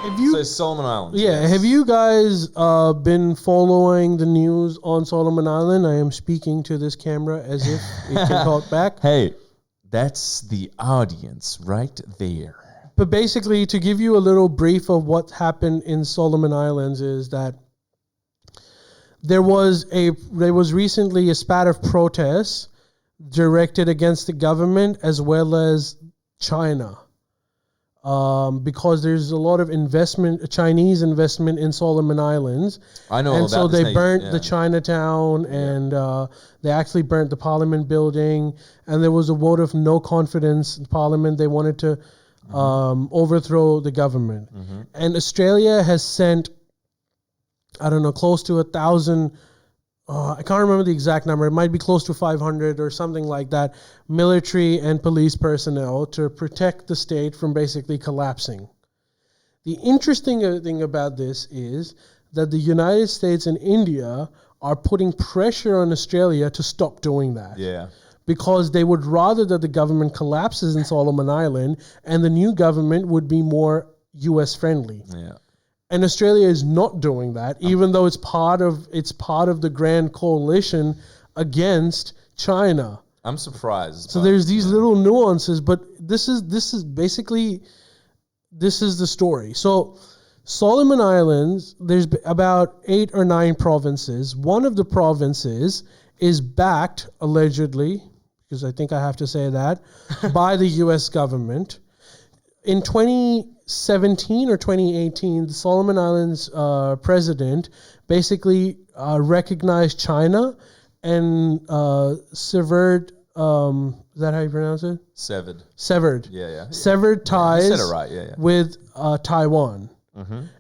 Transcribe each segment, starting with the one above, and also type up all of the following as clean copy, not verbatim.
So Solomon Islands. Yeah, yes. have you guys been following the news on Solomon Island? I am speaking to this camera as if it can talk back. Hey, that's the audience right there. But basically, to give you a little brief of what happened in Solomon Islands is that there was recently a spat of protests directed against the government as well as China. Because there's a lot of Chinese investment in Solomon Islands. I know, and so they burnt the Chinatown, and they actually burnt the Parliament building, and there was a vote of no confidence in Parliament. They wanted to overthrow the government, and Australia has sent, I don't know, close to 1,000. I can't remember the exact number. It might be close to 500 or something like that, military and police personnel to protect the state from basically collapsing. The interesting thing about this is that the United States and India are putting pressure on Australia to stop doing that. Yeah. Because they would rather that the government collapses in Solomon Island and the new government would be more US friendly. Yeah. And Australia is not doing that, even though it's part of the grand coalition against China. I'm surprised. So there's these little nuances, but this is basically the story. So Solomon Islands, there's about 8 or 9 provinces. One of the provinces is backed, allegedly, because I think I have to say that, by the US government. In 2017 or 2018, the Solomon Islands president basically recognized China and severed, is that how you pronounce it? Severed. Yeah. Severed ties you said it right. with Taiwan.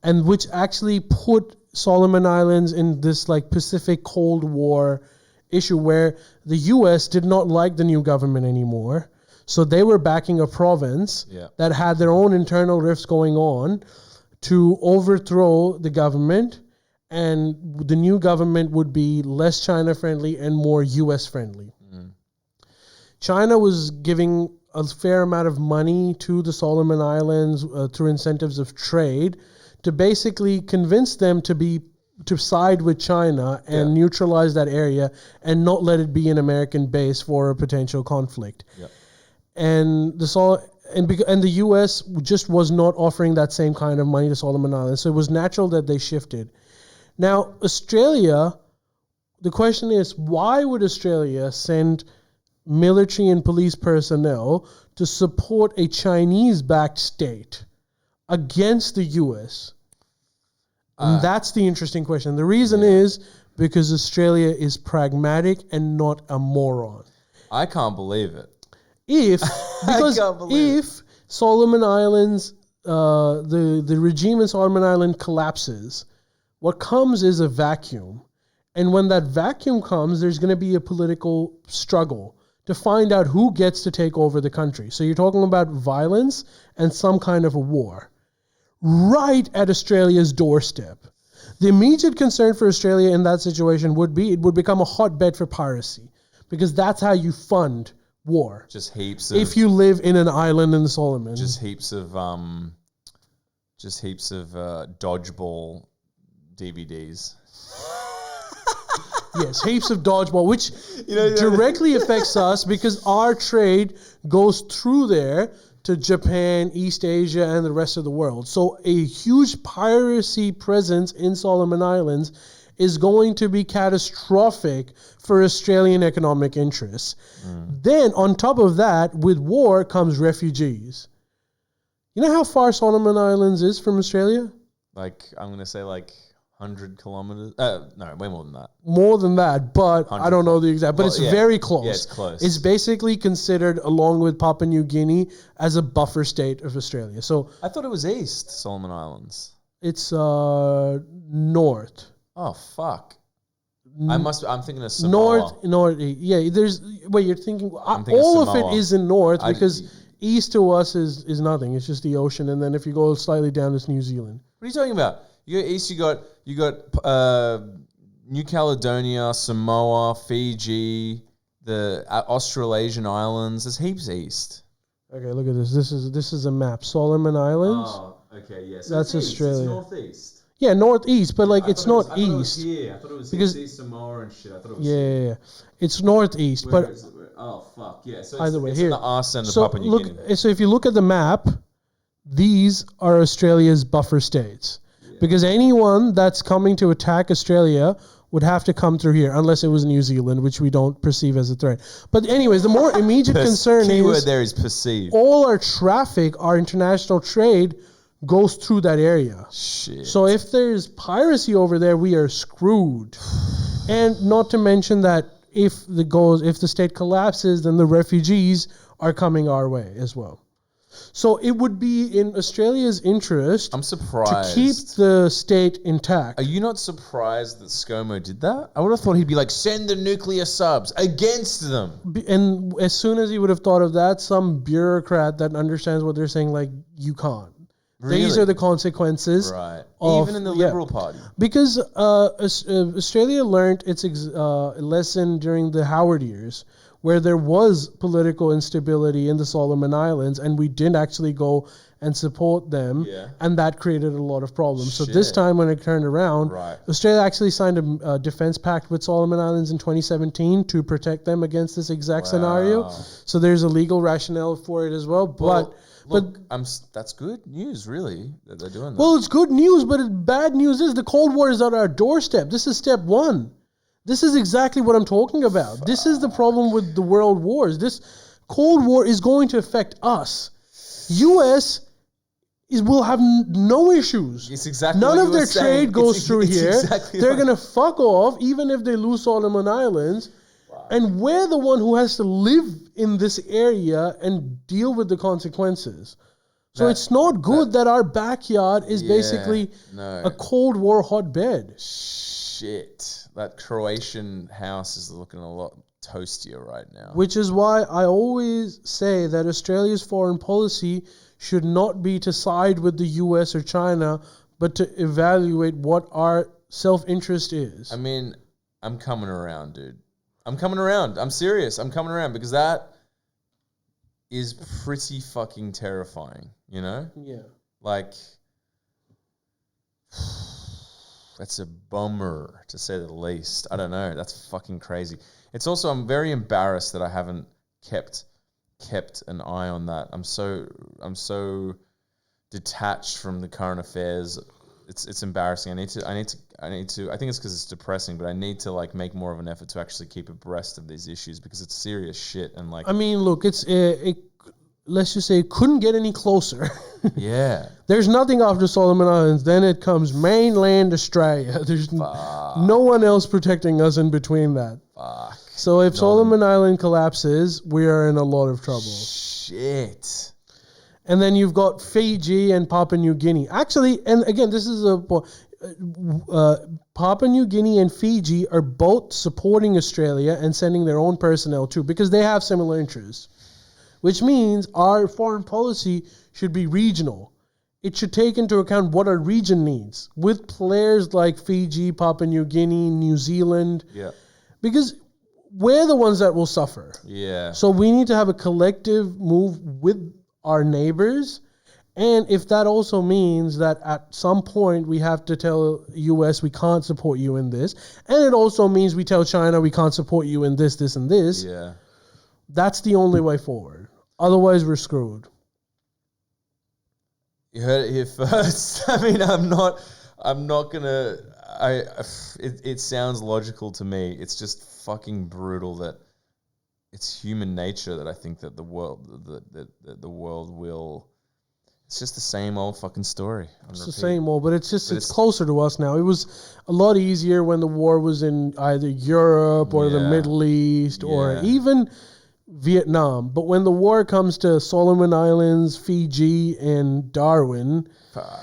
And which actually put Solomon Islands in this like Pacific Cold War issue where the US did not like the new government anymore. So they were backing a province that had their own internal rifts going on to overthrow the government, and the new government would be less China friendly and more US friendly. China was giving a fair amount of money to the Solomon Islands through incentives of trade to basically convince them to side with China and neutralize that area and not let it be an American base for a potential conflict. And the U.S. just was not offering that same kind of money to Solomon Islands, so it was natural that they shifted. Now, Australia, the question is, why would Australia send military and police personnel to support a Chinese-backed state against the U.S.? And that's the interesting question. The reason is because Australia is pragmatic and not a moron. I can't believe it. If Solomon Islands, the regime in Solomon Island collapses, what comes is a vacuum. And when that vacuum comes, there's going to be a political struggle to find out who gets to take over the country. So you're talking about violence and some kind of a war right at Australia's doorstep. The immediate concern for Australia in that situation would be it would become a hotbed for piracy, because that's how you fund war. Just heaps of... If you live in an island in the Solomon. Just heaps of dodgeball DVDs. Yes, heaps of dodgeball, which directly affects us because our trade goes through there to Japan, East Asia, and the rest of the world. So a huge piracy presence in Solomon Islands is going to be catastrophic for Australian economic interests. Then, on top of that, with war comes refugees. You know how far Solomon Islands is from Australia? I'm going to say 100 kilometers. No, way more than that. More than that, but I don't know the exact. But it's very close. Yeah, it's close. It's basically considered, along with Papua New Guinea, as a buffer state of Australia. So I thought it was east, Solomon Islands. It's north. Oh, fuck. I'm thinking of Samoa. North. Yeah, you're thinking... all of it is in north because east to us is nothing. It's just the ocean. And then if you go slightly down, it's New Zealand. What are you talking about? You go east, you got New Caledonia, Samoa, Fiji, the Australasian islands. There's heaps east. Okay, look at this. This is a map. Solomon Islands. Oh, Okay, yeah. So That's it's east. Australia. It's northeast. Yeah, northeast, but like it's not I thought it was east. here. I thought it was Because- East Samoa and shit. I thought it was Yeah, here. yeah, yeah. It's northeast, Where but is it? Oh fuck yeah! So either way, it's here. in the arse end of So Papua New Guinea. look, so if you look at the map, these are Australia's buffer states. Because anyone that's coming to attack Australia would have to come through here, unless it was New Zealand, which we don't perceive as a threat. But anyways, the more immediate concern Keyword is there is perceived. all our traffic, our international trade goes through that area. Shit. So if there's piracy over there, we are screwed. And not to mention that if the state collapses, then the refugees are coming our way as well. So it would be in Australia's interest I'm surprised. to keep the state intact. Are you not surprised that ScoMo did that? I would have thought he'd be like, send the nuclear subs against them. And as soon as he would have thought of that, some bureaucrat that understands what they're saying, like, you can't. These Really? are the consequences. Right. of- Even in the yeah. Liberal Party. Because Australia learned its lesson during the Howard years, where there was political instability in the Solomon Islands, and we didn't actually go and support them, Yeah. and that created a lot of problems. So this Shit. time when it turned around, Right. Australia actually signed a defense pact with Solomon Islands in 2017 to protect them against this exact scenario. So there's a legal rationale for it as well. Well, but look, that's good news, really, that they're doing that. well, it's good news, but bad news is the Cold War is at our doorstep. This is step one. This is exactly what I'm talking about. This is the problem with the world wars. This Cold War is going to affect us. U.S. will have no issues. It's exactly None what of you were their saying. trade goes It's through here. exactly They're what- going to fuck off even if they lose Solomon Islands. And we're the one who has to live in this area and deal with the consequences. So it's not good that our backyard is basically no. a Cold War hotbed. Shit. That Croatian house is looking a lot toastier right now. Which is why I always say that Australia's foreign policy should not be to side with the US or China, but to evaluate what our self-interest is. I mean, I'm coming around, dude. I'm coming around. I'm serious. I'm coming around because that is pretty fucking terrifying, you know? Yeah. Like, that's a bummer, to say the least. I don't know. That's fucking crazy. It's also, I'm very embarrassed that I haven't kept an eye on that. I'm so detached from the current affairs. It's embarrassing. I need to. I think it's because it's depressing, but I need to like make more of an effort to actually keep abreast of these issues because it's serious shit. And like, I mean, look, let's just say it couldn't get any closer. yeah, There's nothing after Solomon Islands. Then it comes mainland Australia. There's no one else protecting us in between that. fuck, So if Solomon Island collapses, we are in a lot of trouble. shit. And then you've got Fiji and Papua New Guinea. Actually, and again, this is Papua New Guinea and Fiji are both supporting Australia and sending their own personnel too, because they have similar interests. Which means our foreign policy should be regional. It should take into account what our region needs, with players like Fiji, Papua New Guinea, New Zealand, Yeah, because we're the ones that will suffer. yeah. So we need to have a collective move with our neighbors. And if that also means that at some point we have to tell US we can't support you in this, and it also means we tell China we can't support you in this, this, and this, Yeah. that's the only way forward. Otherwise, we're screwed. You heard it here first. I mean, I'm not gonna. It sounds logical to me. It's just fucking brutal that it's human nature that I think that the world will. It's just the same old fucking story. It's the same old, but it's closer to us now. It was a lot easier when the war was in either Europe or the Yeah. Middle East or Yeah. even Vietnam. But when the war comes to Solomon Islands, Fiji, and Darwin, Fuck.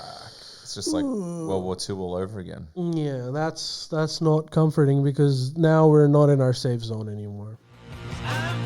It's just like World War II all over again. yeah, that's not comforting because now we're not in our safe zone anymore. I'm